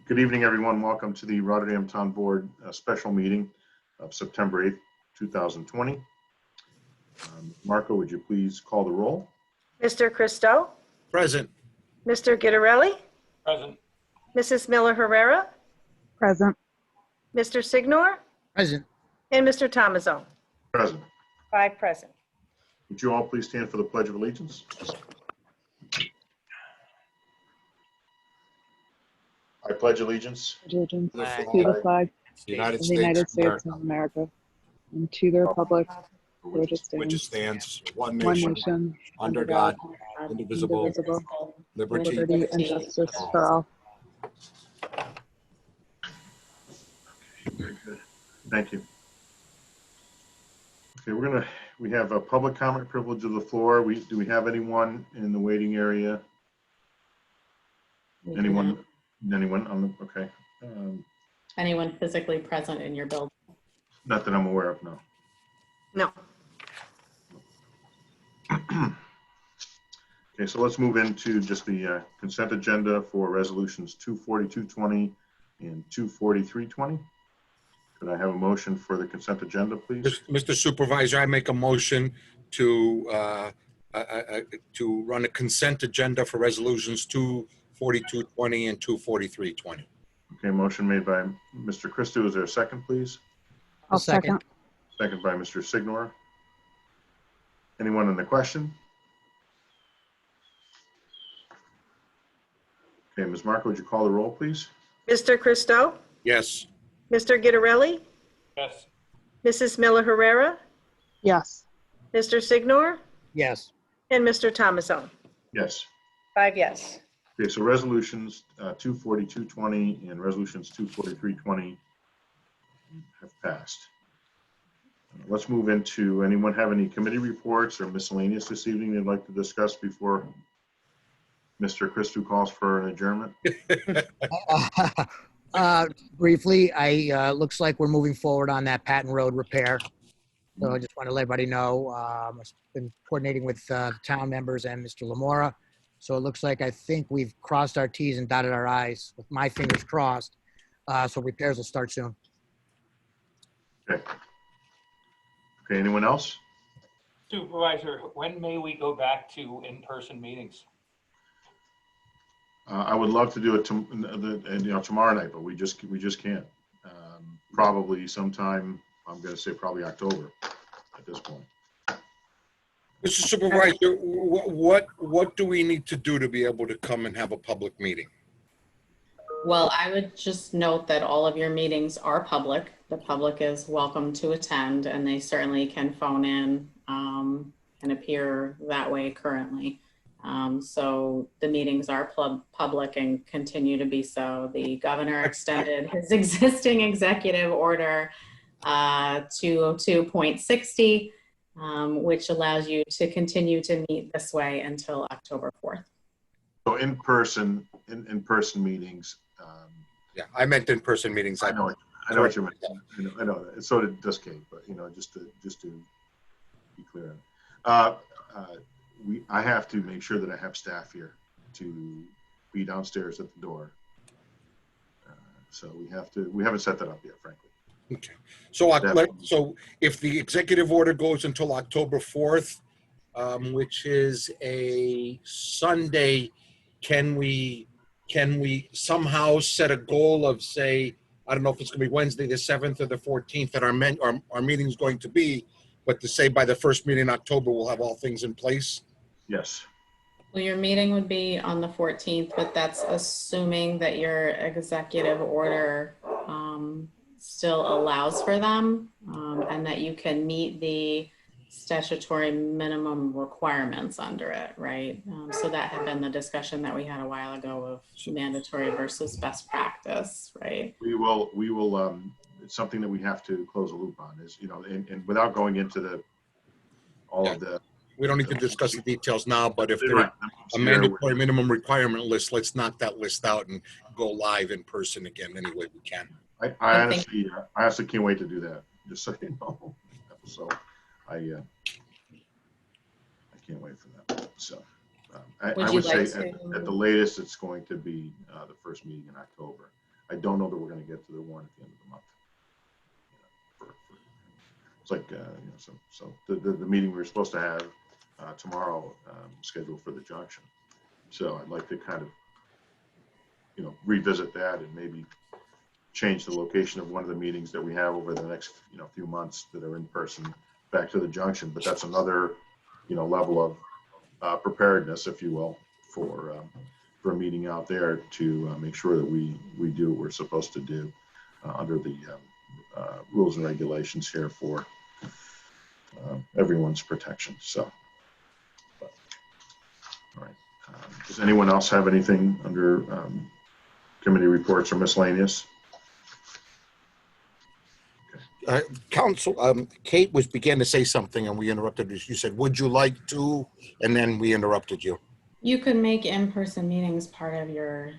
Good evening, everyone. Welcome to the Rotterdam Town Board special meeting of September 8th, 2020. Marco, would you please call the roll? Mr. Christo? Present. Mr. Gittarelli? Present. Mrs. Miller Herrera? Present. Mr. Signor? Present. And Mr. Tomazone? Present. 5 present. Would you all please stand for the Pledge of Allegiance? I pledge allegiance Allegiance to Flag. the flag United of the United States of America and to the republic for for which it which stands, stands one one nation, nation, under God, indivisible, indivisible, liberty. liberty and justice for all. Very good. Thank you. Okay, we have a public comment privilege of the floor. Do we have anyone in the waiting area? Anyone on the, okay. Anyone physically present in your building? Not that I'm aware of, no. No. Okay, so let's move into just the consent agenda for resolutions 24220 and 24320. Could I have a motion for the consent agenda, please? Mr. Supervisor, I make a motion to run a consent agenda for resolutions 24220 and 24320. Okay, motion made by Mr. Christo. Is there a second, please? I'll second. Second by Mr. Signor. Anyone in the question? Okay, Ms. Marco, would you call the roll, please? Mr. Christo? Yes. Mr. Gittarelli? Yes. Mrs. Miller Herrera? Yes. Mr. Signor? Yes. And Mr. Tomazone? Yes. 5 yes. Okay, so resolutions 24220 and resolutions 24320 have passed. Let's move into, anyone have any committee reports or miscellaneous this evening they'd like to discuss before Mr. Christo calls for an adjournment? Briefly, looks like we're moving forward on that Patton Road repair. So I just want to let everybody know, I've been coordinating with town members and Mr. Lamora. So it looks like I think we've crossed our T's and dotted our I's with my fingers crossed. So repairs will start soon. Okay. Okay, anyone else? Supervisor, when may we go back to in-person meetings? I would love to do it tomorrow night, but we just can't. Probably sometime, I'm going to say probably October at this point. Mr. Supervisor, what do we need to do to be able to come and have a public meeting? Well, I would just note that all of your meetings are public. The public is welcome to attend, and they certainly can phone in and appear that way currently. So the meetings are public and continue to be so. The governor extended his existing executive order 202.60, which allows you to continue to meet this way until October 4th. So in-person meetings. Yeah, I meant in-person meetings. I know what you meant. I know that. So did this case, but just to be clear. I have to make sure that I have staff here to be downstairs at the door. So we haven't set that up yet, frankly. Okay. So if the executive order goes until October 4th, which is a Sunday, can we somehow set a goal of, say, I don't know if it's going to be Wednesday the 7th or the 14th that our meeting's going to be, but to say by the first meeting in October we'll have all things in place? Yes. Well, your meeting would be on the 14th, but that's assuming that your executive order still allows for them and that you can meet the statutory minimum requirements under it, right? So that had been the discussion that we had a while ago of mandatory versus best practice, right? We will. It's something that we have to close a loop on. Is and without going into all of the. We don't need to discuss the details now, but if there's a mandatory minimum requirement list, let's knock that list out and go live in person again any way we can. I honestly can't wait to do that. Just so you know. So I can't wait for that. So I would say at the latest it's going to be the first meeting in October. I don't know that we're going to get to the warrant at the end of the month. It's like, so the meeting we were supposed to have tomorrow scheduled for the junction. So I'd like to kind of, revisit that and maybe change the location of one of the meetings that we have over the next, few months that are in person back to the junction. But that's another, level of preparedness, if you will, for a meeting out there to make sure that we do what we're supposed to do under the rules and regulations here for everyone's protection. So, all right. Does anyone else have anything under committee reports or miscellaneous? Council, Kate began to say something and we interrupted her. You said, would you like to? And then we interrupted you. You could make in-person meetings part of your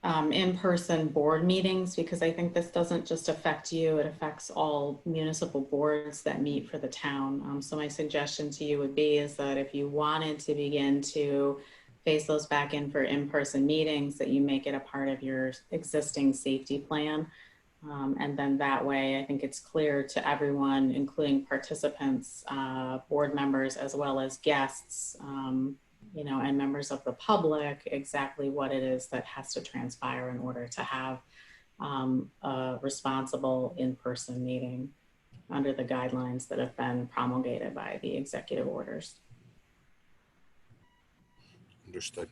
in-person board meetings, because I think this doesn't just affect you, it affects all municipal boards that meet for the town. So my suggestion to you would be is that if you wanted to begin to phase those back in for in-person meetings, that you make it a part of your existing safety plan. And then that way, I think it's clear to everyone, including participants, board members, as well as guests, and members of the public, exactly what it is that has to transpire in order to have a responsible in-person meeting under the guidelines that have been promulgated by the executive orders. Understood.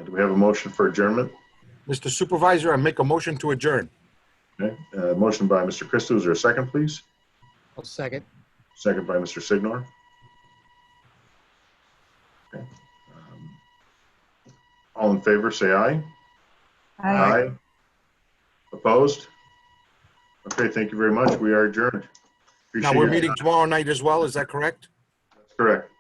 Do we have a motion for adjournment? Mr. Supervisor, I make a motion to adjourn. Okay. Motion by Mr. Christo. Is there a second, please? I'll second. Second by Mr. Signor. Okay. All in favor, say aye. Aye. Opposed? Okay, thank you very much. We are adjourned. Now Appreciate we're your meeting time. tomorrow night as well. Is that correct? That's correct.